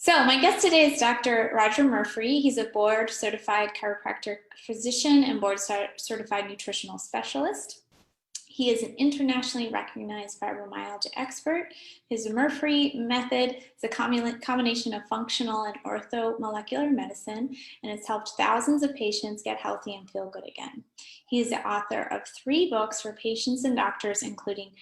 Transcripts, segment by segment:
So my guest today is Dr. Rodger Murphree. He's a board-certified chiropractic physician and board-certified nutritional specialist. He is an internationally recognized fibromyalgia expert. His Murphree method is a combination of functional and orthomolecular medicine, and has helped thousands of patients get healthy and feel good again. He is the author of 3 books for patients and doctors, including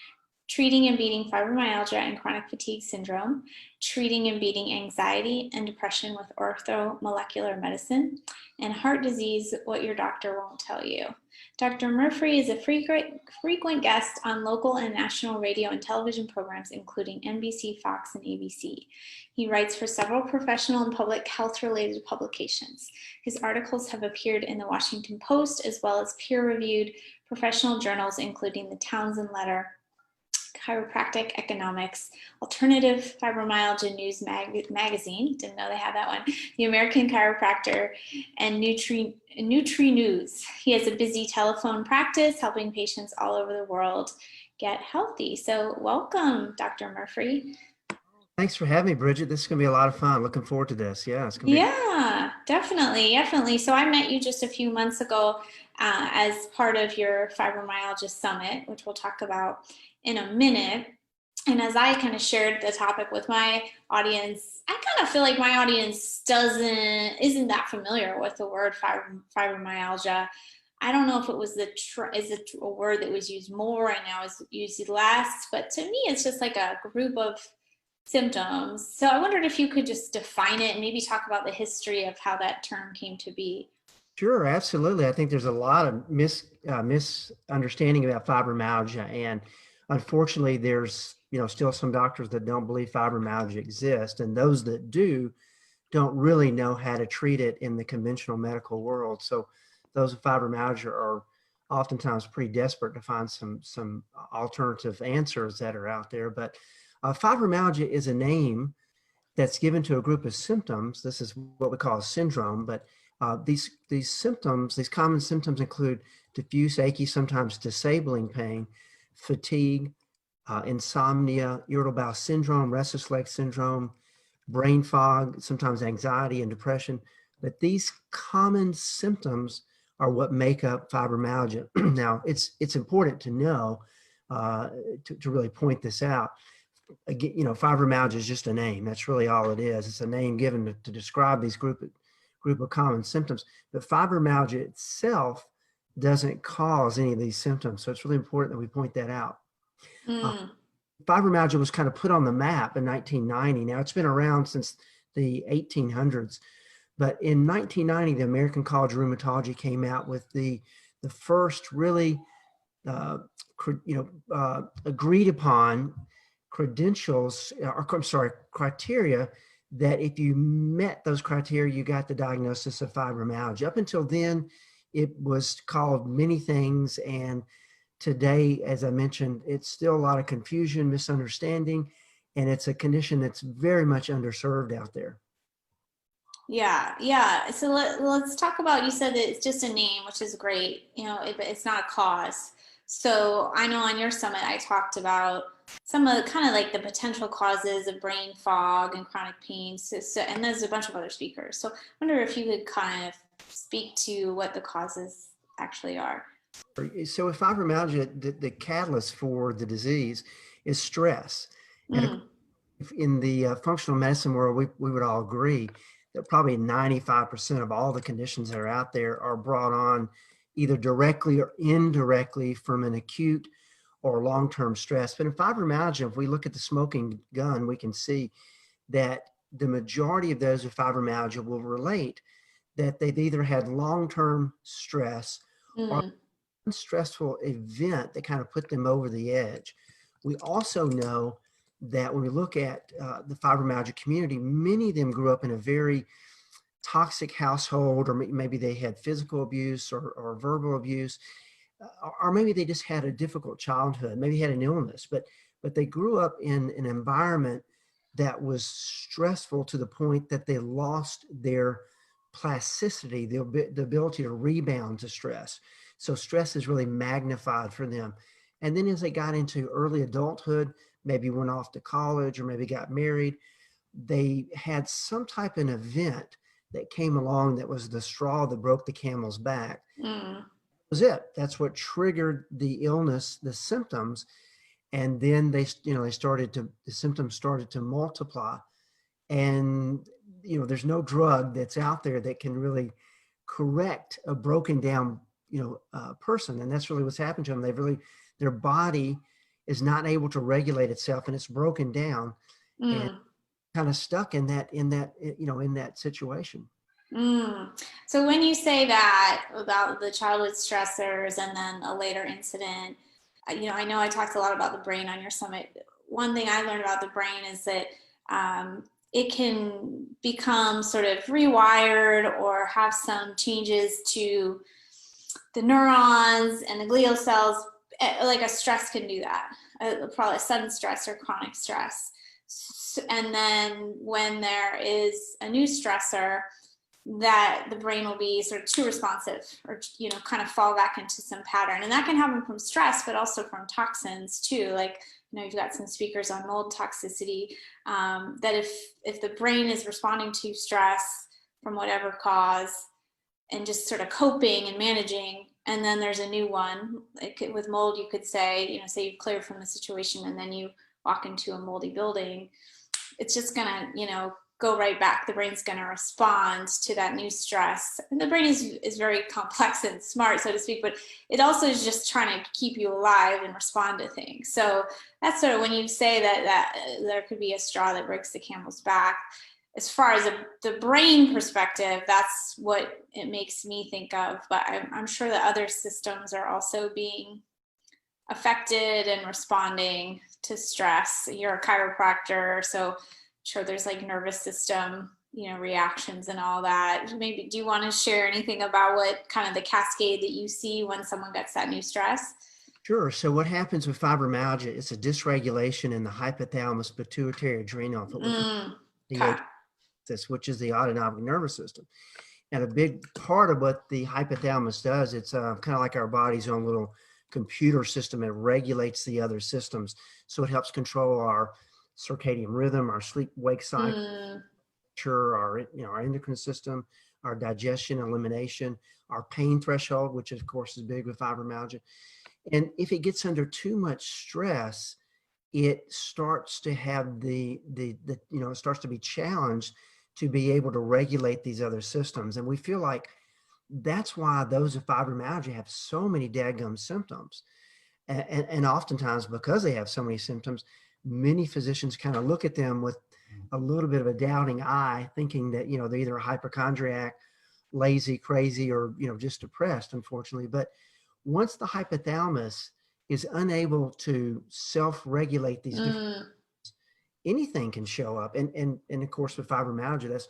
Treating and Beating Fibromyalgia and Chronic Fatigue Syndrome, Treating and Beating Anxiety and Depression with Orthomolecular Medicine, and Heart Disease, What Your Doctor Won't Tell You. Dr. Murphree is a frequent guest on local and national radio and television programs, including NBC, Fox, and ABC. He writes for several professional and public health-related publications. His articles have appeared in the Washington Post, as well as peer-reviewed professional journals, including the Townsend Letter, Chiropractic Economics, Alternative Fibromyalgia News Magazine, didn't know they had that one, the American Chiropractor, and Nutri News. He has a busy telephone practice helping patients all over the world get healthy. So welcome, Dr. Murphree. Thanks for having me, Bridget. This is going to be a lot of fun. Looking forward to this. Yeah, it's going to be. Definitely. So I met you just a few months ago as part of your Fibromyalgia Summit, which we'll talk about in a minute. And as I kind of shared the topic with my audience, I kind of feel like my audience isn't that familiar with the word fibromyalgia. I don't know if it was a word that was used more and now is used less, but to me, it's just like a group of symptoms. So I wondered if you could just define it and maybe talk about the history of how that term came to be. Sure, absolutely. I think there's a lot of misunderstanding about fibromyalgia, and unfortunately, there's still some doctors that don't believe fibromyalgia exists, and those that do don't really know how to treat it in the conventional medical world. So those with fibromyalgia are oftentimes pretty desperate to find some alternative answers that are out there. But fibromyalgia is a name that's given to a group of symptoms. This is what we call a syndrome, but these symptoms, these common symptoms include diffuse, achy, sometimes disabling pain, fatigue, insomnia, irritable bowel syndrome, restless leg syndrome, brain fog, sometimes anxiety and depression. But these common symptoms are what make up fibromyalgia. Now, it's important to know, to really point this out. Again, fibromyalgia is just a name. That's really all it is. It's a name given to describe these group of common symptoms. But fibromyalgia itself doesn't cause any of these symptoms. So it's really important that we point that out. Fibromyalgia was kind of put on the map in 1990. Now, it's been around since the 1800s. But in 1990, the American College of Rheumatology came out with the first really agreed upon criteria that if you met those criteria, you got the diagnosis of fibromyalgia. Up until then, it was called many things. And today, as I mentioned, it's still a lot of confusion, misunderstanding, and it's a condition that's very much underserved out there. Yeah. So let's talk about, you said that it's just a name, which is great, but it's not a cause. So I know on your summit, I talked about some of the kind of like the potential causes of brain fog and chronic pain. And there's a bunch of other speakers. So I wonder if you could kind of speak to what the causes actually are. So with fibromyalgia, the catalyst for the disease is stress. And in the functional medicine world, we would all agree that probably 95% of all the conditions that are out there are brought on either directly or indirectly from an acute or long-term stress. But in fibromyalgia, if we look at the smoking gun, we can see that the majority of those with fibromyalgia will relate that they've either had long-term stress or a stressful event that kind of put them over the edge. We also know that when we look at the fibromyalgia community, many of them grew up in a very toxic household, or maybe they had physical abuse or verbal abuse, or maybe they just had a difficult childhood, maybe had an illness, but they grew up in an environment that was stressful to the point that they lost their plasticity, the ability to rebound to stress. So stress is really magnified for them. And then as they got into early adulthood, maybe went off to college or maybe got married, they had some type of event that came along that was the straw that broke the camel's back. Mm. Was it. That's what triggered the illness, the symptoms. And then the symptoms started to multiply. And, there's no drug that's out there that can really correct a broken down, person. And that's really what's happened to them. Their body is not able to regulate itself, and it's broken down and Mm. kind of stuck in that situation. Mm. So when you say that about the childhood stressors and then a later incident, I know I talked a lot about the brain on your summit. One thing I learned about the brain is that it can become sort of rewired or have some changes to the neurons and the glial cells. Like a stress can do that, probably a sudden stress or chronic stress. And then when there is a new stressor, that the brain will be sort of too responsive or, kind of fall back into some pattern. And that can happen from stress, but also from toxins too. Like, you've got some speakers on mold toxicity, that if the brain is responding to stress from whatever cause and just sort of coping and managing, and then there's a new one, with mold, you could say, say you've cleared from the situation and then you walk into a moldy building, it's just gonna, go right back. The brain's going to respond to that new stress. And the brain is very complex and smart, so to speak, but it also is just trying to keep you alive and respond to things. So that's sort of when you say that there could be a straw that breaks the camel's back. As far as the brain perspective, that's what it makes me think of. But I'm sure that other systems are also being affected and responding to stress. You're a chiropractor, so sure there's like nervous system, reactions and all that. Maybe do you want to share anything about what kind of the cascade that you see when someone gets that new stress? Sure. So what happens with fibromyalgia is a dysregulation in the hypothalamus pituitary adrenal, Okay. which is the autonomic nervous system. And a big part of what the hypothalamus does, it's kind of like our body's own little computer system. It regulates the other systems. So it helps control our circadian rhythm, our sleep-wake cycle, our endocrine system, our digestion, elimination, our pain threshold, which of course is big with fibromyalgia. And if it gets under too much stress, it starts to have it starts to be challenged to be able to regulate these other systems. And we feel like that's why those with fibromyalgia have so many dadgum symptoms. And oftentimes, because they have so many symptoms, many physicians kind of look at them with a little bit of a doubting eye, thinking that, they're either a hypochondriac, lazy, crazy, or, just depressed, unfortunately. But once the hypothalamus is unable to self-regulate these different, anything can show up. And of course, with fibromyalgia,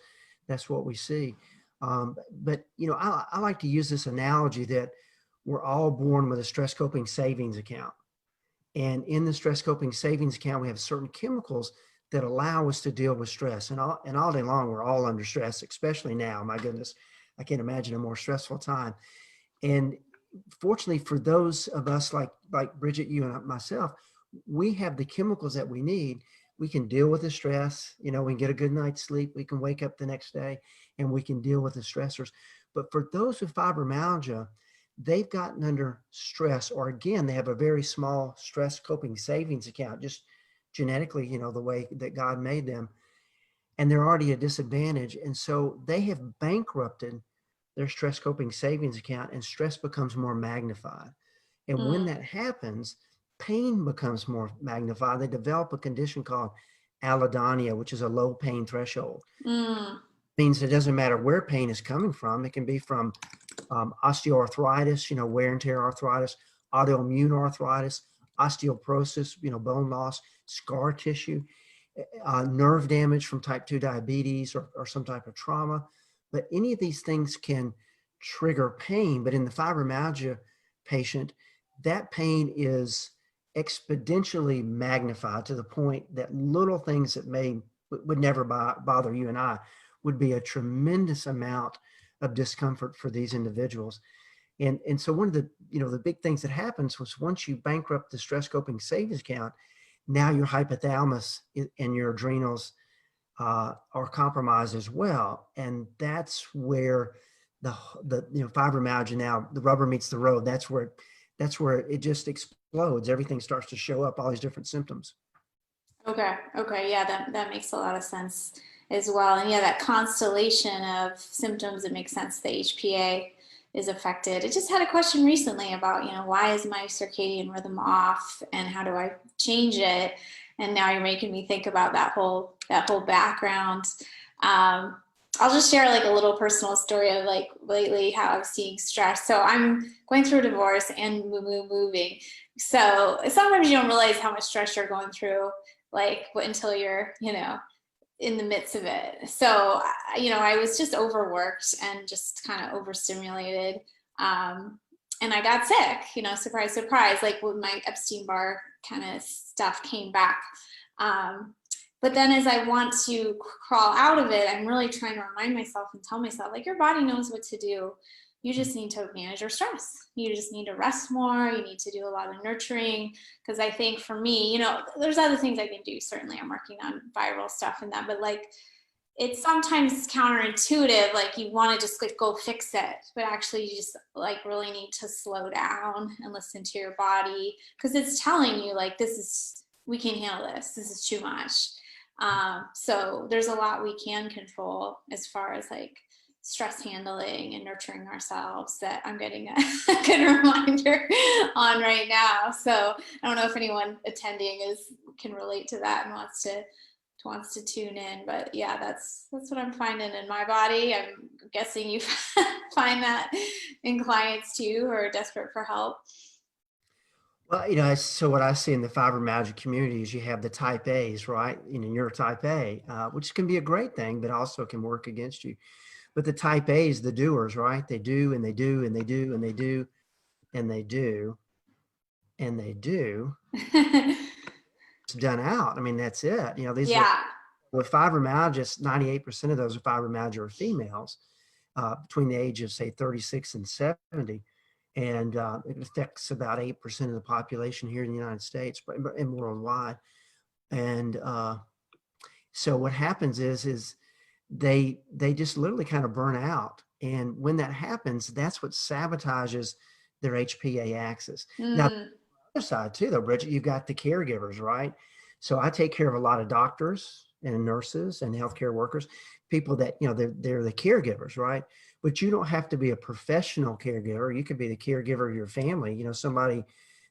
that's what we see. But I like to use this analogy that we're all born with a stress coping savings account. And in the stress coping savings account, we have certain chemicals that allow us to deal with stress. And all day long, we're all under stress, especially now. My goodness, I can't imagine a more stressful time. And fortunately for those of us like Bridgit, you and myself, we have the chemicals that we need. We can deal with the stress, we can get a good night's sleep. We can wake up the next day and we can deal with the stressors. But for those with fibromyalgia, they've gotten under stress, or again, they have a very small stress coping savings account, just genetically, the way that God made them, and they're already at a disadvantage. And so they have bankrupted their stress coping savings account, and stress becomes more magnified. And when that happens, pain becomes more magnified. They develop a condition called allodynia, which is a low pain threshold. Means it doesn't matter where pain is coming from. It can be from osteoarthritis, wear and tear arthritis, autoimmune arthritis, osteoporosis, bone loss, scar tissue, nerve damage from type 2 diabetes or some type of trauma. But any of these things can trigger pain. But in the fibromyalgia patient, that pain is exponentially magnified to the point that little things that would never bother you and I would be a tremendous amount of discomfort for these individuals. And so one of the, the big things that happens was once you bankrupt the stress coping savings account, now your hypothalamus and your adrenals are compromised as well. And that's where the fibromyalgia, now the rubber meets the road. That's where it just explodes. Everything starts to show up, all these different symptoms. Okay. Okay. Yeah, that makes a lot of sense as well. And yeah, that constellation of symptoms, it makes sense the HPA is affected. I just had a question recently about, why is my circadian rhythm off and how do I change it? And now you're making me think about that whole background. I'll just share like a little personal story of like lately how I'm seeing stress. So I'm going through a divorce and moving. So sometimes you don't realize how much stress you're going through, like until you're, in the midst of it. So, I was just overworked and just kind of overstimulated. And I got sick, surprise, surprise, like when my Epstein-Barr kind of stuff came back. But then as I want to crawl out of it, I'm really trying to remind myself and tell myself, like, your body knows what to do. You just need to manage your stress. You just need to rest more. You need to do a lot of nurturing. Because I think for me, there's other things I can do. Certainly I'm working on viral stuff and that, but like, it's sometimes counterintuitive. Like you want to just like go fix it, but actually you just like really need to slow down and listen to your body. Because it's telling you like, we can't handle this. This is too much. So there's a lot we can control as far as like stress handling and nurturing ourselves that I'm getting a good reminder on right now. So I don't know if anyone attending can relate to that and wants to tune in, but yeah, that's what I'm finding in my body. I'm guessing you find that in clients too who are desperate for help. Well, so what I see in the fibromyalgia community is you have the type A's, right? You're a type A, which can be a great thing, but also can work against you. But the type A's, the doers, right? They do and they do and they do and they do and they do and they do. It's done out. I mean, that's it. These are Yeah. with fibromyalgia, 98% of those with fibromyalgia are females between the age of, say, 36 and 70. And it affects about 8% of the population here in the United States and worldwide. And so what happens is they just literally kind of burn out. And when that happens, that's what sabotages their HPA axis. Now, Mm. other side too, though, Bridgit, you've got the caregivers, right? So I take care of a lot of doctors and nurses and healthcare workers, people that, they're the caregivers, right? But you don't have to be a professional caregiver. You could be the caregiver of your family, somebody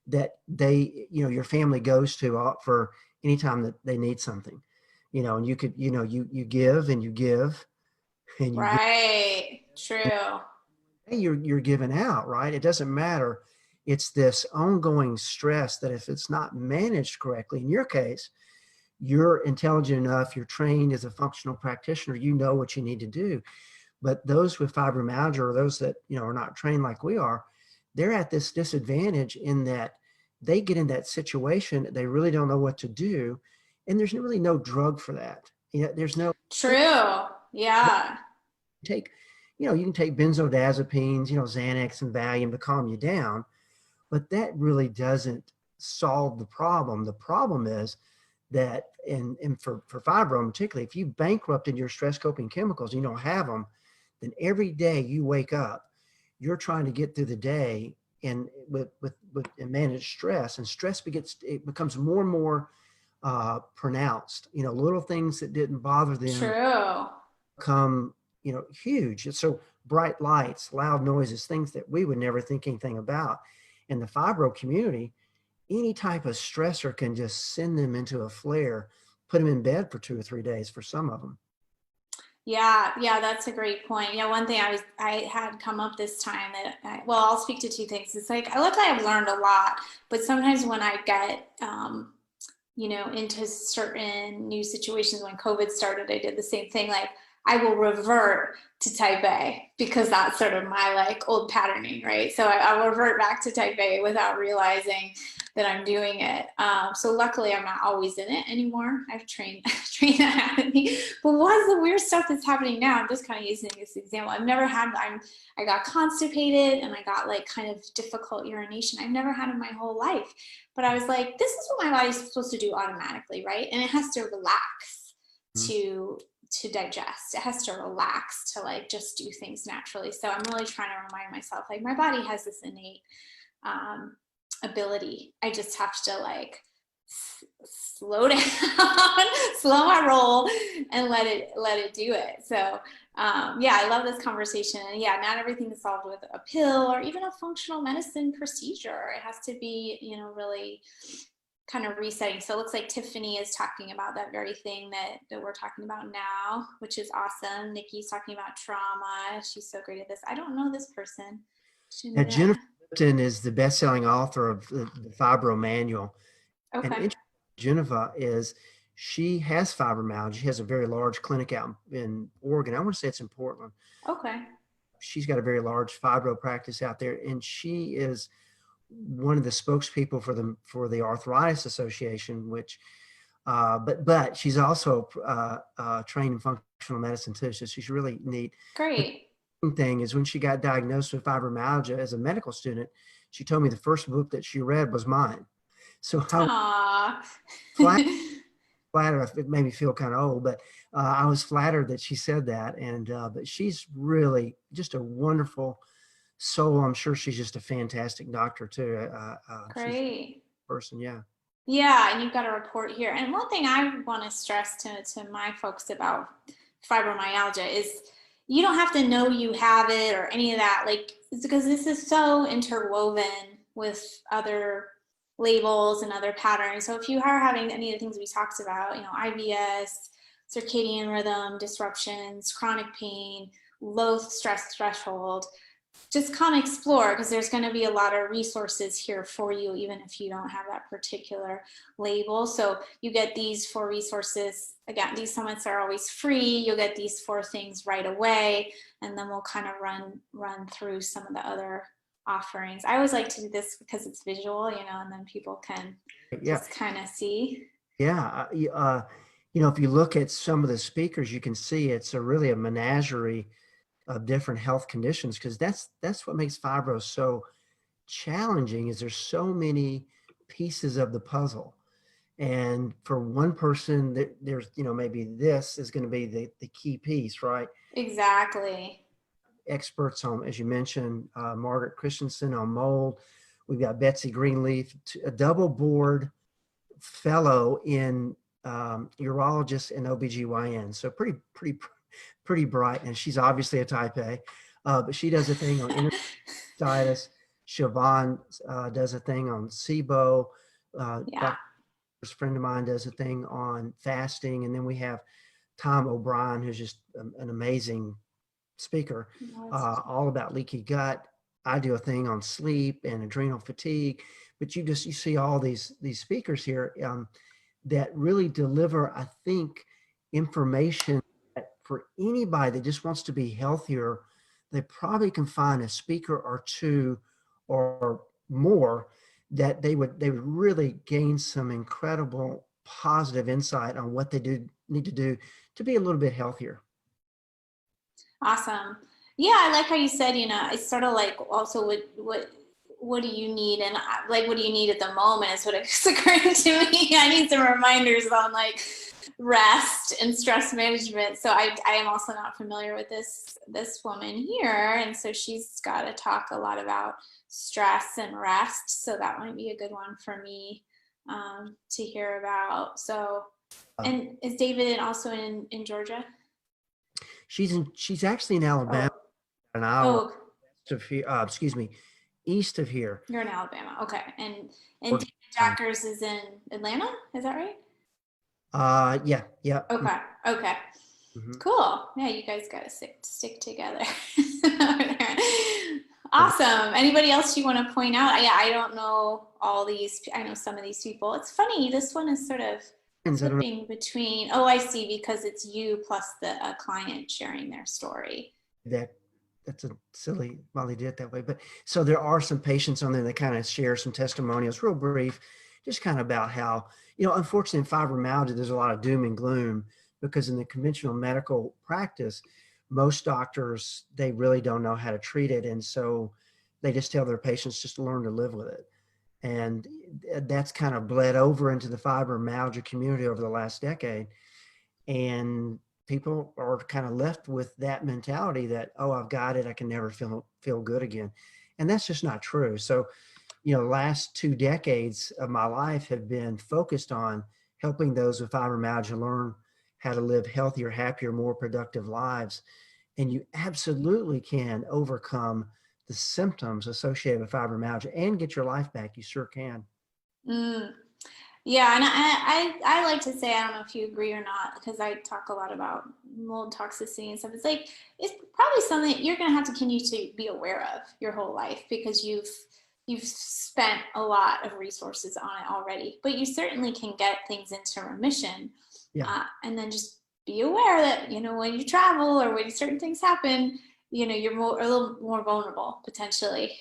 that your family goes to for anytime that they need something, and you could, you give and you give and you give. Right. True. You're giving out, right? It doesn't matter. It's this ongoing stress that if it's not managed correctly, in your case, you're intelligent enough, you're trained as a functional practitioner, you know what you need to do. But those with fibromyalgia or those that, are not trained like we are, they're at this disadvantage in that they get in that situation, they really don't know what to do. And there's really no drug for that. There's no True. Yeah. take, you can take benzodiazepines, Xanax and Valium to calm you down, but that really doesn't solve the problem. The problem is that, and for fibro particularly, if you bankrupted your stress coping chemicals, you don't have them, then every day you wake up, you're trying to get through the day and and manage stress, and stress becomes more and more pronounced. Little things that didn't bother them True. become huge. So bright lights, loud noises, things that we would never think anything about. In the fibro community, any type of stressor can just send them into a flare, put them in bed for 2 or 3 days for some of them. Yeah, that's a great point. One thing I had come up this time that I'll speak to two things. It's like luckily I've learned a lot, but sometimes when I get into certain new situations, when COVID started, I did the same thing. Like I will revert to type A because that's sort of my like old patterning, right? So I'll revert back to type A without realizing that I'm doing it. So luckily I'm not always in it anymore. I've trained that out of me. But what's the weird stuff that's happening now? I'm just kind of using this example. I got constipated and I got like kind of difficult urination. I've never had in my whole life. But I was like, this is what my body's supposed to do automatically, right? And it has to relax. to digest. It has to relax to like just do things naturally. So I'm really trying to remind myself, like, my body has this innate ability. I just have to like slow down, slow my roll, and let it do it. So yeah, I love this conversation. And yeah, not everything is solved with a pill or even a functional medicine procedure. It has to be, you know, really kind of resetting. So it looks like Tiffany is talking about that very thing that we're talking about now, which is awesome. Nikki's talking about trauma. She's so great at this. I don't know this person. Now, Jennifer Lipton is the best-selling author of the Fibro Manual. Okay. And Jennifer she has fibromyalgia. She has a very large clinic out in Oregon. I want to say it's in Portland. Okay. She's got a very large fibro practice out there, and she is one of the spokespeople for the Arthritis Association, which, but she's also trained in functional medicine too. So she's really neat. Great. The thing is, when she got diagnosed with fibromyalgia as a medical student, she told me the first book that she read was mine. So I flattered. It made me feel kind of old, but I was flattered that she said that. And but she's really just a wonderful soul. I'm sure she's just a fantastic doctor too. Great person, yeah. Yeah, and you've got a report here. And one thing I want to stress to my folks about fibromyalgia is you don't have to know you have it or any of that, like, it's because this is so interwoven with other labels and other patterns. So if you are having any of the things we talked about, you know, IBS, circadian rhythm disruptions, chronic pain, low stress threshold, just come explore, because there's going to be a lot of resources here for you, even if you don't have that particular label. So you get these 4 resources. Again, these summits are always free. You'll get these 4 things right away, and then we'll kind of run through some of the other offerings. I always like to do this because it's visual, you know, and then people can just kind of see. Yeah. You know, if you look at some of the speakers, you can see it's really a menagerie of different health conditions, because that's what makes fibro so challenging, is there's so many pieces of the puzzle. And for one person, there's, you know, maybe this is going to be the key piece, right? Exactly. Experts on, as you mentioned, Margaret Christensen on mold. We've got Betsy Greenleaf, a double board fellow in urologist and OBGYN. So pretty bright. And she's obviously a type A, but she does a thing on interstititis. Siobhan does a thing on SIBO. Yeah. A friend of mine does a thing on fasting. And then we have Tom O'Brien, who's just an amazing speaker, all about leaky gut. I do a thing on sleep and adrenal fatigue, but you see all these speakers here that really deliver, I think, information that for anybody that just wants to be healthier, they probably can find a speaker or 2 or more that they would really gain some incredible positive insight on what they need to do to be a little bit healthier. Awesome. Yeah, I like how you said, you know, it's sort of like also what do you need, and like what do you need at the moment is what it's occurring to me. I need some reminders on like rest and stress management. So I am also not familiar with this woman here, and so she's got to talk a lot about stress and rest. So that might be a good one for me to hear about. So, and is David also in Georgia? She's actually in Alabama, an hour east of here. You're in Alabama, okay. And David Jackers is in Atlanta, is that right? Yeah. Okay. Mm-hmm. Cool. Yeah, you guys got to stick together. Awesome. Anybody else you want to point out? I don't know all these. I know some of these people. It's funny. This one is sort of flipping between. Oh, I see. Because it's you plus a client sharing their story. That's a silly while they did it that way. But so there are some patients on there that kind of share some testimonials, real brief, just kind of about how, you know, unfortunately in fibromyalgia, there's a lot of doom and gloom, because in the conventional medical practice, most doctors, they really don't know how to treat it. And so they just tell their patients just to learn to live with it. And that's kind of bled over into the fibromyalgia community over the last decade. And people are kind of left with that mentality that, oh, I've got it, I can never feel good again. And that's just not true. So, you know, the last 2 decades of my life have been focused on helping those with fibromyalgia learn how to live healthier, happier, more productive lives. And you absolutely can overcome the symptoms associated with fibromyalgia and get your life back. You sure can. Mm. Yeah, and I like to say, I don't know if you agree or not, because I talk a lot about mold toxicity and stuff. It's like, it's probably something that you're going to have to continue to be aware of your whole life, because you've spent a lot of resources on it already. But you certainly can get things into remission, Yeah. and then just be aware that, you know, when you travel or when certain things happen, you know, you're a little more vulnerable potentially.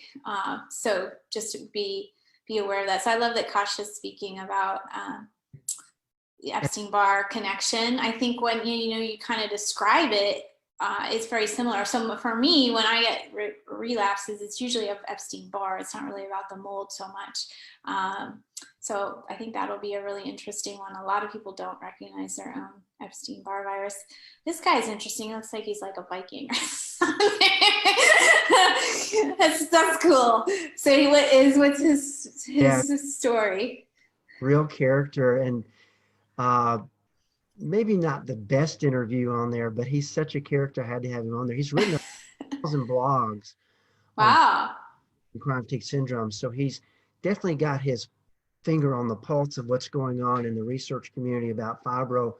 So just to be aware of that. So I love that Kasha's speaking about the Epstein-Barr connection. I think when you kind of describe it, it's very similar. So for me, when I get relapses, it's usually of Epstein-Barr. It's not really about the mold so much. So I think that'll be a really interesting one. A lot of people don't recognize their own Epstein-Barr virus. This guy is interesting. It looks like he's like a Viking or something. that's cool. So what's his story? Real character, and maybe not the best interview on there, but he's such a character. I had to have him on there. He's written 1,000 blogs on Wow. chronic fatigue syndrome. So he's definitely got his finger on the pulse of what's going on in the research community about fibro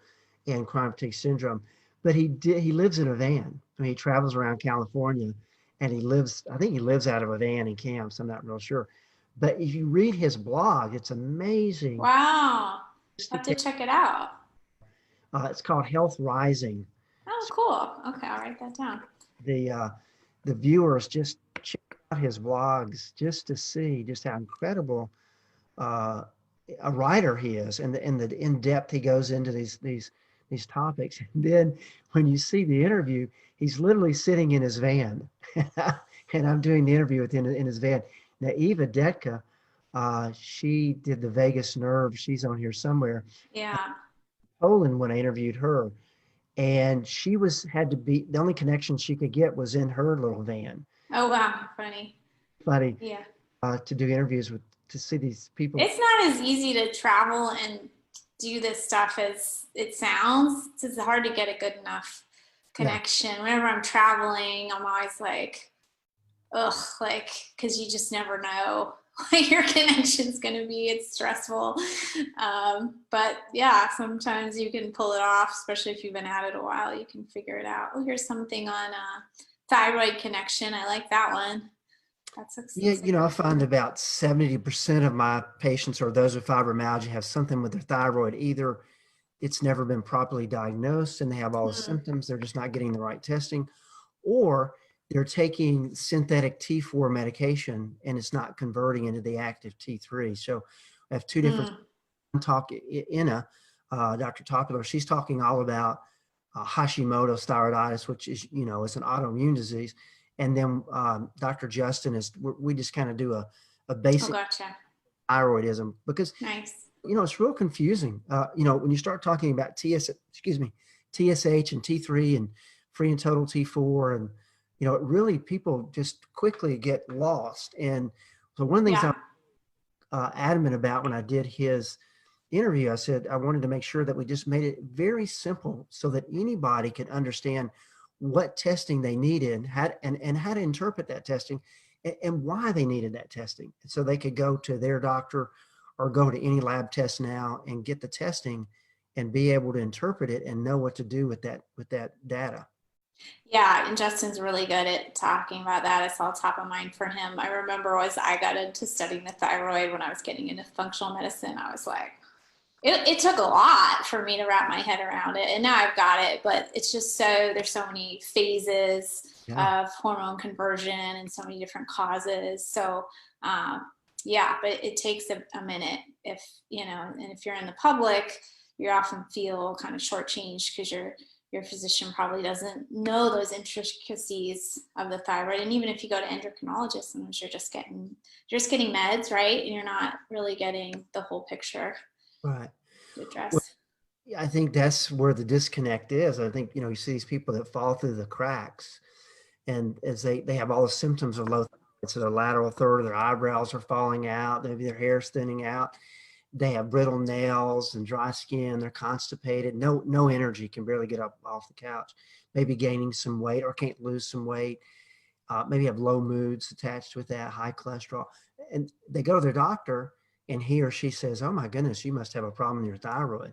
and chronic fatigue syndrome. But he lives in a van. I mean, he travels around California, and I think he lives out of a van in camps. I'm not real sure. But if you read his blog, it's amazing. Wow. I'll have to check it out. It's called Health Rising. Oh, cool. Okay, I'll write that down. The viewers just check out his blogs just to see just how incredible a writer he is, and the in depth he goes into these topics. And then when you see the interview, he's literally sitting in his van, and I'm doing the interview with him in his van. Now, Eva Detka, she did the vagus nerve. She's on here somewhere. Yeah. Poland, when I interviewed her, and had to be, the only connection she could get was in her little van. Oh, wow. Funny. Yeah. To do interviews with, to see these people. It's not as easy to travel and do this stuff as it sounds. It's hard to get a good enough connection. Yeah. Whenever I'm traveling, I'm always like, ugh, like, because you just never know what your connection's going to be. It's stressful. But yeah, sometimes you can pull it off, especially if you've been at it a while. You can figure it out. Oh, here's something on thyroid connection. I like that one. Yeah, you know, I find about 70% of my patients, or those with fibromyalgia, have something with their thyroid. Either it's never been properly diagnosed and they have all the symptoms, they're just not getting the right testing, or they're taking synthetic T4 medication and it's not converting into the active T3. So I have two different talk. Inna, Dr. Topular, she's talking all about Hashimoto's thyroiditis, which is, you know, it's an autoimmune disease. And then Dr. Justin we just kind of do a basic thyroidism, because, you know, it's real confusing. You know, when you start talking about TSH and T3 and free and total T4, and, you know, it really, people just quickly get lost. And so one of the things I'm adamant about when I did his interview, I said I wanted to make sure that we just made it very simple so that anybody could understand what testing they needed, and how to interpret that testing, and why they needed that testing. So they could go to their doctor or go to any lab test now and get the testing and be able to interpret it and know what to do with that data. Yeah, and Justin's really good at talking about that. It's all top of mind for him. I remember as I got into studying the thyroid, when I was getting into functional medicine, I was like, it took a lot for me to wrap my head around it. And now I've got it, but it's just there's so many phases of hormone conversion and so many different causes. So, yeah, but it takes a minute if, you know, and if you're in the public, you often feel kind of shortchanged because your physician probably doesn't know those intricacies of the thyroid. And even if you go to endocrinologist, sometimes you're just getting meds, right? And you're not really getting the whole picture. Right. To address. I think that's where the disconnect is. I think, you see these people that fall through the cracks, and as they have all the symptoms of low thyroid. So their lateral third of their eyebrows are falling out, maybe their hair's thinning out. They have brittle nails and dry skin. They're constipated, no energy, can barely get up off the couch, maybe gaining some weight or can't lose some weight, maybe have low moods attached with that, high cholesterol. And they go to their doctor and he or she says, oh my goodness, you must have a problem in your thyroid.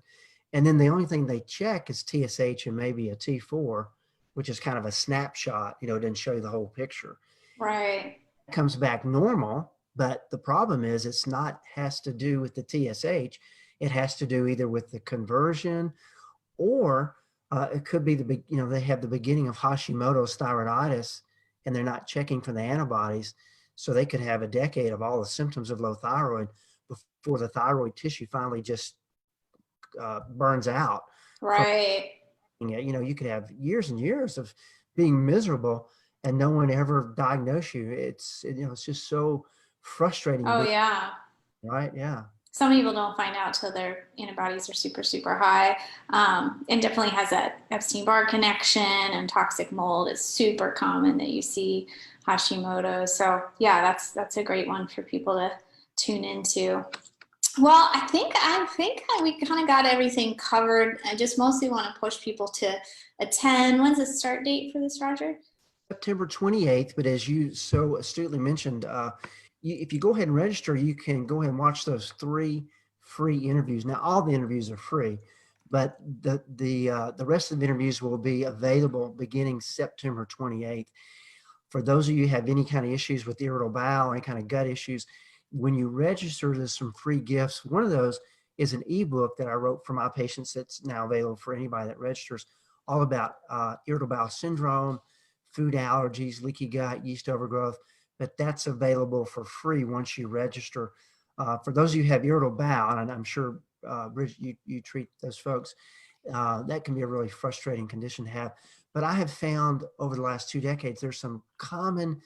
And then the only thing they check is TSH and maybe a T4, which is kind of a snapshot, it didn't show you the whole picture. Right. It comes back normal, but the problem is has to do with the TSH. It has to do either with the conversion, or it could be they have the beginning of Hashimoto's thyroiditis and they're not checking for the antibodies. So they could have a decade of all the symptoms of low thyroid before the thyroid tissue finally just burns out. Right. You could have years and years of being miserable and no one ever diagnosed you. It's just so frustrating. Oh yeah. Right. Yeah. Some people don't find out till their antibodies are super, super high. And definitely has that Epstein-Barr connection, and toxic mold is super common that you see Hashimoto. So yeah, that's a great one for people to tune into. Well, I think we kind of got everything covered. I just mostly want to push people to attend. When's the start date for this, Rodger? September 28th. But as you so astutely mentioned, if you go ahead and register, you can go ahead and watch those 3 free interviews. Now, all the interviews are free, but the rest of the interviews will be available beginning September 28th. For those of you who have any kind of issues with irritable bowel, any kind of gut issues, when you register, there's some free gifts. One of those is an ebook that I wrote for my patients that's now available for anybody that registers, all about irritable bowel syndrome, food allergies, leaky gut, yeast overgrowth. But that's available for free once you register. For those of you who have irritable bowel, and I'm sure, Bridgit, you treat those folks, that can be a really frustrating condition to have. But I have found over the last 2 decades, there's some common,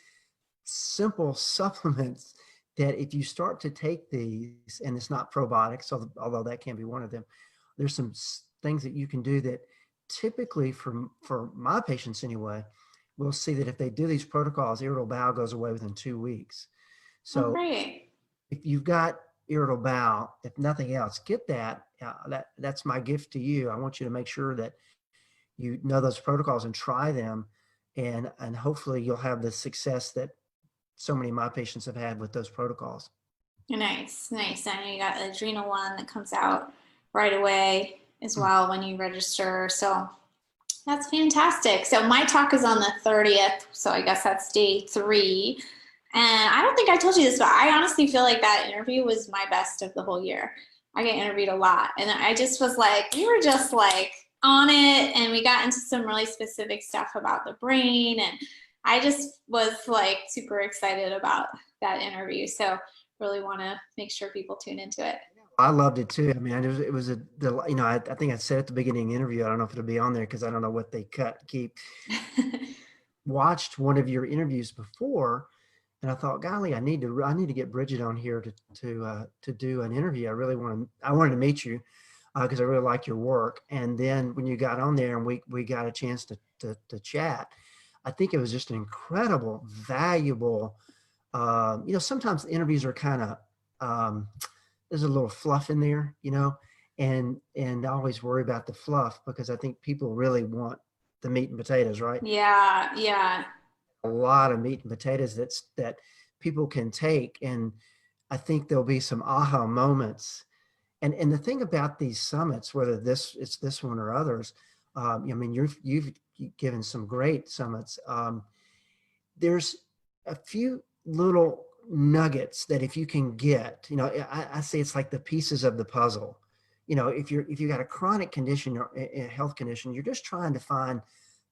simple supplements that if you start to take these, and it's not probiotics, although that can be one of them, there's some things that you can do that typically for my patients anyway, we'll see that if they do these protocols, irritable bowel goes away within 2 weeks. So if you've got irritable bowel, if nothing else, get that. That's my gift to you. I want you to make sure that you know those protocols and try them, and hopefully you'll have the success that so many of my patients have had with those protocols. Nice. I know you got the adrenal one that comes out right away as well when you register. So that's fantastic. So my talk is on the 30th. So I guess that's day 3. And I don't think I told you this, but I honestly feel like that interview was my best of the whole year. I get interviewed a lot. And I just was like, you were just like on it. And we got into some really specific stuff about the brain. And I just was like super excited about that interview. So really want to make sure people tune into it. I loved it too. I mean, it was I think I said at the beginning of the interview, I don't know if it'll be on there because I don't know what they keep. Watched one of your interviews before, and I thought, golly, I need to get Bridgit on here to do an interview. I wanted to meet you because I really like your work. And then when you got on there and we got a chance to chat, I think it was just an incredible, valuable. Sometimes the interviews are kind of there's a little fluff in there, and I always worry about the fluff because I think people really want the meat and potatoes, right? Yeah. A lot of meat and potatoes that people can take, and I think there'll be some aha moments. And the thing about these summits, whether it's this one or others, I mean, you've given some great summits. There's a few little nuggets that if you can get, I say it's like the pieces of the puzzle. If you got a chronic condition or a health condition, you're just trying to find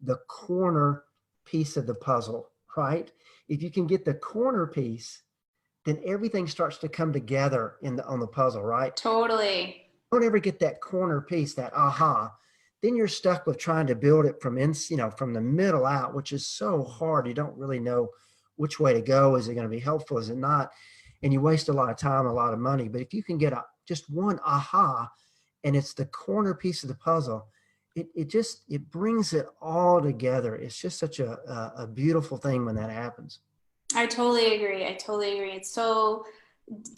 the corner piece of the puzzle, right? If you can get the corner piece, then everything starts to come together on the puzzle, right? Totally. Don't ever get that corner piece, that aha. Then you're stuck with trying to build it from the middle out, which is so hard. You don't really know which way to go. Is it going to be helpful? Is it not? And you waste a lot of time, a lot of money. But if you can get just one aha, and it's the corner piece of the puzzle. It brings it all together. It's just such a beautiful thing when that happens. I totally agree. I totally agree. It's so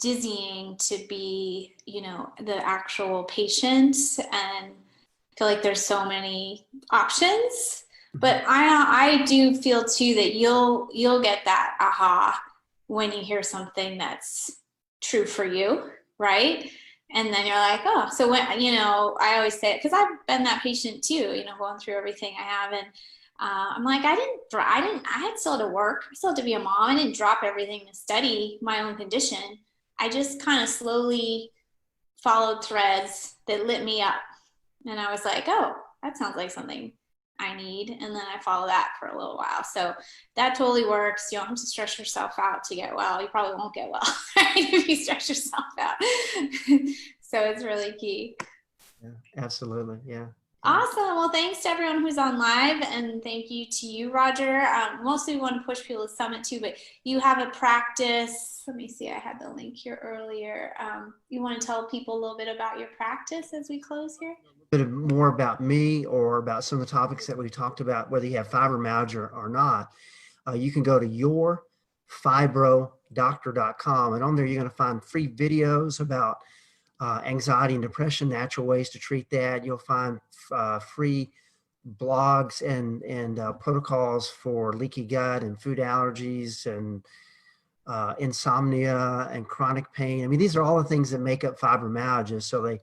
dizzying to be, the actual patient and feel like there's so many options. But I do feel too that you'll get that aha when you hear something that's true for you, right? And then you're like, oh, so when, I always say it because I've been that patient too, going through everything I have. And I'm like, I had still to work. I still had to be a mom. I didn't drop everything to study my own condition. I just kind of slowly followed threads that lit me up. And I was like, oh, that sounds like something I need. And then I follow that for a little while. So that totally works. You don't have to stress yourself out to get well. You probably won't get well if you stress yourself out. So it's really key. Yeah, absolutely. Yeah. Awesome. Well, thanks to everyone who's on live, and thank you to you, Rodger. Mostly we want to push people to Summit too, but you have a practice. Let me see. I had the link here earlier. You want to tell people a little bit about your practice as we close here? A bit more about me or about some of the topics that we talked about, whether you have fibromyalgia or not. You can go to yourfibrodoctor.com, and on there you're going to find free videos about anxiety and depression, natural ways to treat that. You'll find free blogs and protocols for leaky gut and food allergies and insomnia and chronic pain. I mean, these are all the things that make up fibromyalgia. So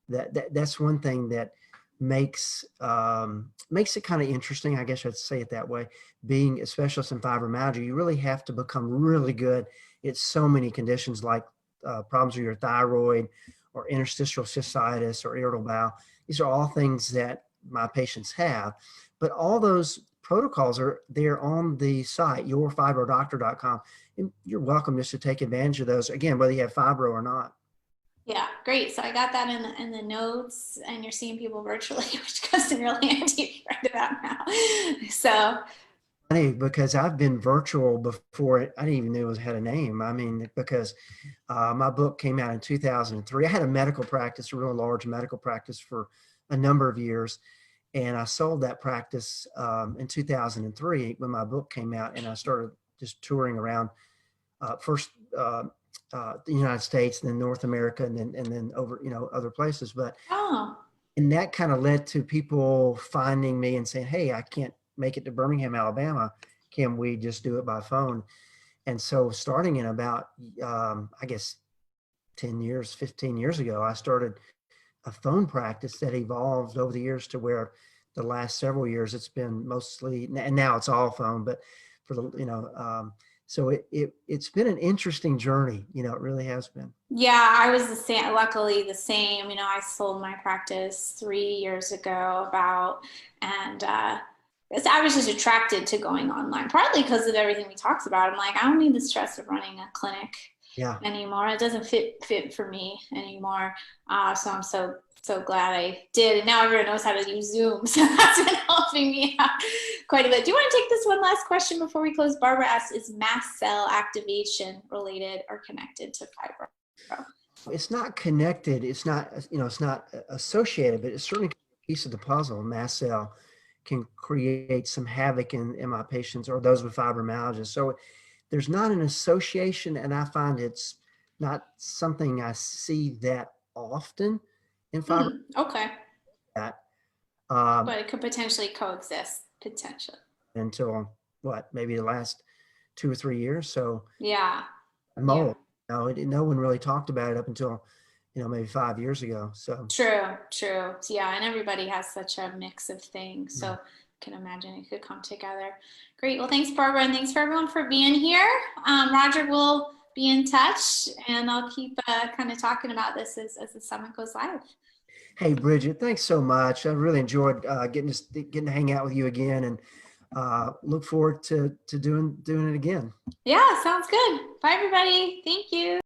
that's one thing that makes it kind of interesting. I guess I'd say it that way. Being a specialist in fibromyalgia, you really have to become really good at so many conditions like problems with your thyroid, or interstitial cystitis, or irritable bowel. These are all things that my patients have, but all those protocols are there on the site, yourfibrodoctor.com, and you're welcome just to take advantage of those, again, whether you have fibro or not. Yeah, great. So I got that in the notes, and you're seeing people virtually, which comes in really handy right about now. So Funny, because I've been virtual before I didn't even know it had a name. I mean, because my book came out in 2003. I had a medical practice, a real large medical practice for a number of years. And I sold that practice in 2003 when my book came out, and I started just touring around first the United States, then North America, and then over, other places. But and that kind of led to people finding me and saying, hey, I can't make it to Birmingham, Alabama. Can we just do it by phone? And so starting in about, I guess, 10 years, 15 years ago, I started a phone practice that evolved over the years to where the last several years it's been mostly, and now it's all phone, but for the, so it's been an interesting journey. It really has been. Yeah, I was the same, luckily the same. I sold my practice 3 years ago and I was just attracted to going online, partly because of everything we talked about. I'm like, I don't need the stress of running a clinic anymore. It doesn't fit for me anymore. So I'm so glad I did. And now everyone knows how to use Zoom. So that's been helping me out quite a bit. Do you want to take this one last question before we close? Barbara asks, is mast cell activation related or connected to fibro? It's not connected. It's not, it's not associated, but it's certainly a piece of the puzzle. Mast cell can create some havoc in my patients or those with fibromyalgia. So there's not an association, and I find it's not something I see that often in fibromyalgia. Okay. But it could potentially coexist, potentially. Until maybe the last 2 or 3 years. So yeah. Mold. No one really talked about it up until maybe 5 years ago. So true. Yeah, and everybody has such a mix of things. So I can imagine it could come together. Great. Well, thanks, Barbara, and thanks for everyone for being here. Rodger will be in touch, and I'll keep kind of talking about this as the summit goes live. Hey, Bridgit, thanks so much. I really enjoyed getting to hang out with you again, and look forward to doing it again. Yeah, sounds good. Bye, everybody. Thank you.